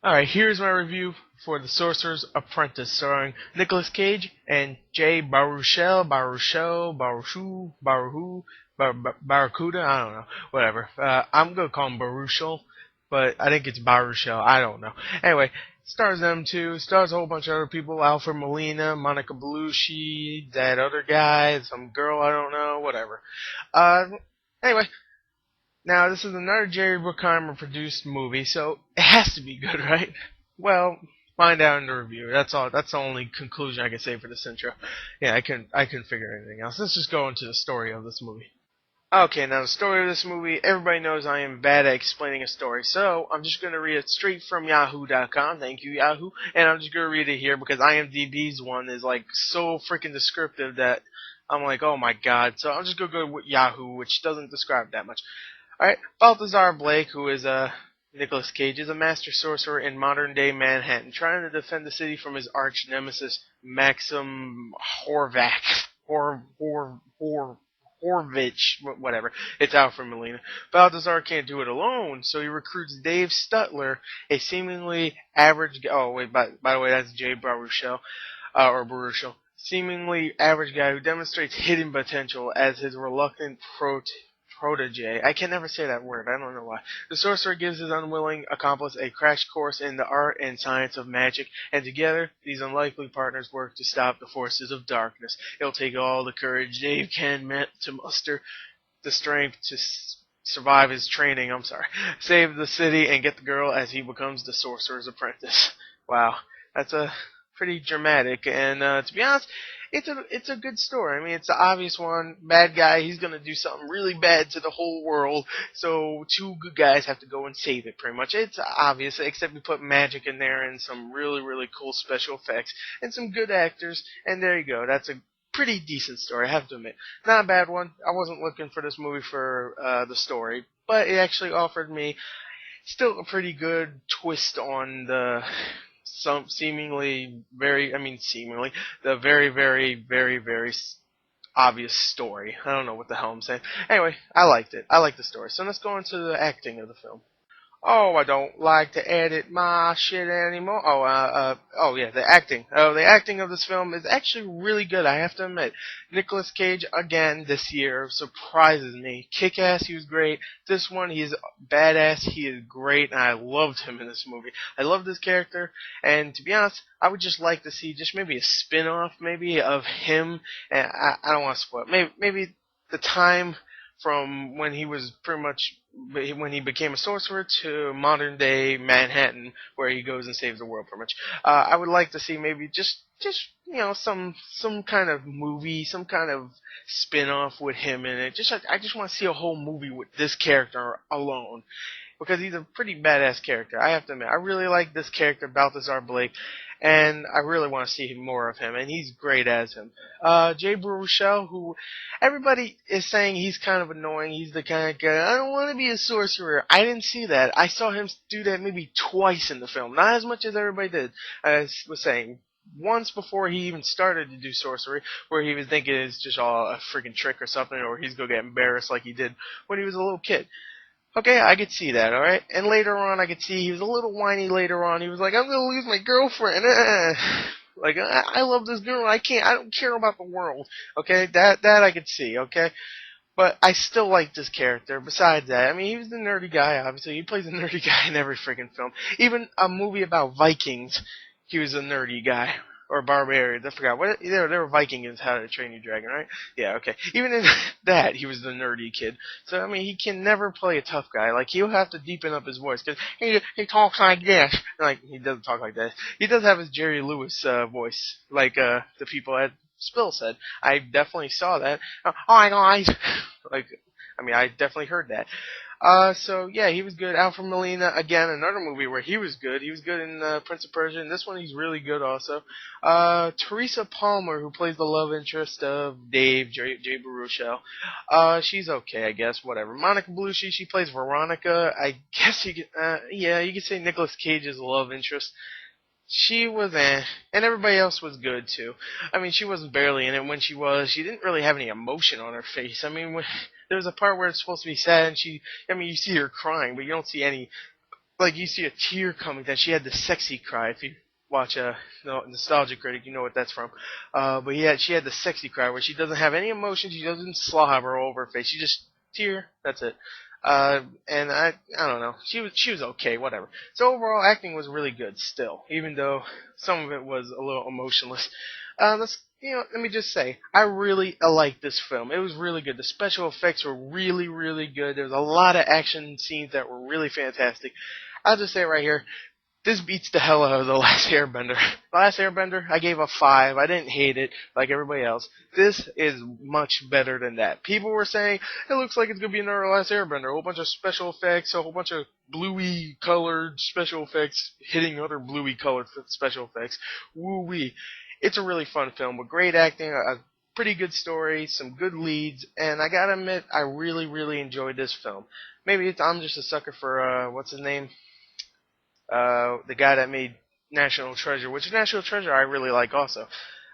Alright, here's my review for The Sorcerer's Apprentice, starring Nicolas Cage and Jay Barracuda, I don't know, whatever. I'm gonna call him Baruchel, but I think it's Baruchel, I don't know. Anyway, stars them two, stars a whole bunch of other people, Alfred Molina, Monica Bellucci, that other guy, some girl I don't know, whatever. Uh, anyway, now, this is another Jerry Bruckheimer produced movie, so it has to be good, right? Well, find out in the review. That's all. That's the only conclusion I can say for this intro. Yeah, I couldn't figure anything else. Let's just go into the story of this movie. Okay, now the story of this movie, everybody knows I am bad at explaining a story, so I'm just going to read it straight from Yahoo.com. Thank you, Yahoo. And I'm just going to read it here because IMDb's one is like so freaking descriptive that I'm like, oh my god. So I'm just going to go with Yahoo, which doesn't describe that much. Alright, Balthazar Blake, who is Nicolas Cage, is a master sorcerer in modern-day Manhattan, trying to defend the city from his arch nemesis, Maxim Horvath. Horvich, whatever. It's Alfred Molina. Balthazar can't do it alone, so he recruits Dave Stutler, a seemingly average... Oh, wait, by the way, that's Jay Baruchel, or Baruchel. Seemingly average guy who demonstrates hidden potential as his reluctant protege. I can never say that word. I don't know why. The sorcerer gives his unwilling accomplice a crash course in the art and science of magic, and together, these unlikely partners work to stop the forces of darkness. It'll take all the courage Dave can to muster, the strength to survive his training, save the city, and get the girl as he becomes the sorcerer's apprentice. Wow. That's a pretty dramatic, and to be honest, it's a good story. I mean, it's the obvious one. Bad guy, he's gonna do something really bad to the whole world. So two good guys have to go and save it. Pretty much, it's obvious. Except we put magic in there and some really cool special effects and some good actors. And there you go. That's a pretty decent story, I have to admit. Not a bad one. I wasn't looking for this movie for the story, but it actually offered me still a pretty good twist on the the very obvious story. I don't know what the hell I'm saying. Anyway, I liked it. I liked the story. So let's go into the acting of the film. Oh, I don't like to edit my shit anymore. Oh yeah, the acting. Oh, the acting of this film is actually really good, I have to admit. Nicolas Cage, again, this year, surprises me. Kick-Ass, he was great. This one, he is badass, he is great, and I loved him in this movie. I loved his character, and to be honest, I would just like to see just maybe a spin-off, maybe, of him, and I don't want to spoil it. Maybe the time from when he was pretty much when he became a sorcerer to modern day Manhattan, where he goes and saves the world pretty much. I would like to see maybe just some kind of movie, some kind of spin-off with him in it. I just want to see a whole movie with this character alone, because he's a pretty badass character. I have to admit, I really like this character, Balthazar Blake, and I really want to see more of him, and he's great as him. Jay Baruchel, who everybody is saying he's kind of annoying, he's the kind of guy, I don't want to be a sorcerer. I didn't see that. I saw him do that maybe twice in the film, not as much as everybody did. I was saying, once before he even started to do sorcery, where he was thinking it's just all a freaking trick or something, or he's going to get embarrassed like he did when he was a little kid. Okay, I could see that, alright? And later on, I could see he was a little whiny later on. He was like, I'm gonna lose my girlfriend. Like, I love this girl. I don't care about the world. Okay, that I could see, okay? But I still liked this character. Besides that, I mean, he was the nerdy guy, obviously. He plays a nerdy guy in every freaking film. Even a movie about Vikings, he was a nerdy guy. Or barbarians, I forgot. They were Viking in How to Train Your Dragon, right? Yeah, okay. Even in that, he was the nerdy kid. So, I mean, he can never play a tough guy. Like, he'll have to deepen up his voice, because he talks like this. Like, he doesn't talk like that. He does have his Jerry Lewis voice, like the people at Spill said. I definitely saw that. Hi, guys. Like, I mean, I definitely heard that. So yeah, he was good. Alfred Molina, again, another movie where he was good. He was good in Prince of Persia, and this one he's really good also. Teresa Palmer, who plays the love interest of Dave, Jay Baruchel. She's okay, I guess, whatever. Monica Bellucci, she plays Veronica. I guess you could say Nicolas Cage's love interest. She was and everybody else was good too. I mean, she wasn't barely in it. When she didn't really have any emotion on her face. I mean, there was a part where it's supposed to be sad, and you see her crying, but you don't see any like you see a tear coming down. She had the sexy cry. If you watch no, Nostalgia Critic, you know what that's from. But yeah, she had the sexy cry where she doesn't have any emotion. She doesn't slobber all over her face. She just tear. That's it. And I don't know. She was okay, whatever. So overall, acting was really good still, even though some of it was a little emotionless. Let me just say, I really liked this film. It was really good. The special effects were really, really good. There was a lot of action scenes that were really fantastic. I'll just say it right here. This beats the hell out of The Last Airbender. The Last Airbender, I gave a 5. I didn't hate it like everybody else. This is much better than that. People were saying, it looks like it's going to be another Last Airbender. A whole bunch of special effects, a whole bunch of bluey colored special effects hitting other bluey colored special effects. Woo-wee. It's a really fun film with great acting, a pretty good story, some good leads, and I gotta admit, I really, really enjoyed this film. Maybe I'm just a sucker for, what's his name? The guy that made National Treasure, which National Treasure I really like also.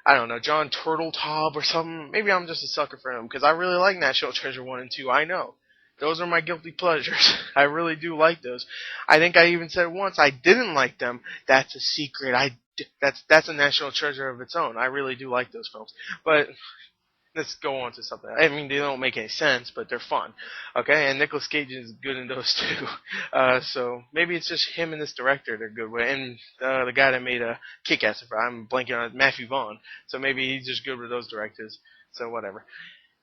I don't know, John Turteltaub or something. Maybe I'm just a sucker for him because I really like National Treasure 1 and 2. I know. Those are my guilty pleasures. I really do like those. I think I even said once I didn't like them. That's a secret. That's a National Treasure of its own. I really do like those films. But let's go on to something. I mean, they don't make any sense, but they're fun. Okay, and Nicolas Cage is good in those too. So maybe it's just him and this director they're good with, and the guy that made Kick-Ass. I'm blanking on it, Matthew Vaughn. So maybe he's just good with those directors. So whatever.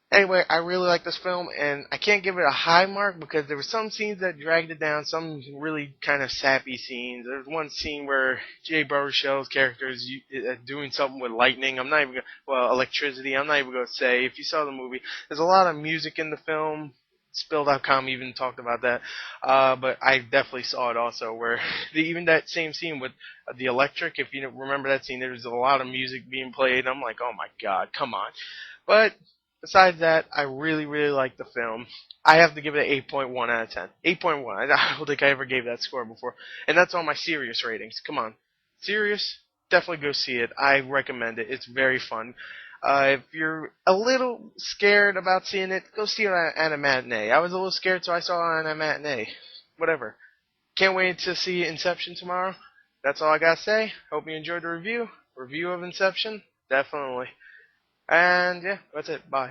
Anyway, I really like this film, and I can't give it a high mark because there were some scenes that dragged it down, some really kind of sappy scenes. There's one scene where Jay Baruchel's character is doing something with lightning. I'm not even electricity. I'm not even going to say. If you saw the movie, there's a lot of music in the film. Spill.com even talked about that, but I definitely saw it also where even that same scene with the electric, if you remember that scene, there was a lot of music being played. I'm like, oh my god, come on. But besides that, I really, really like the film. I have to give it an 8.1 out of 10. 8.1. I don't think I ever gave that score before. And that's on my serious ratings. Come on. Serious? Definitely go see it. I recommend it. It's very fun. If you're a little scared about seeing it, go see it at a matinee. I was a little scared, so I saw it at a matinee. Whatever. Can't wait to see Inception tomorrow. That's all I gotta say. Hope you enjoyed the review. Review of Inception? Definitely. And yeah, that's it. Bye.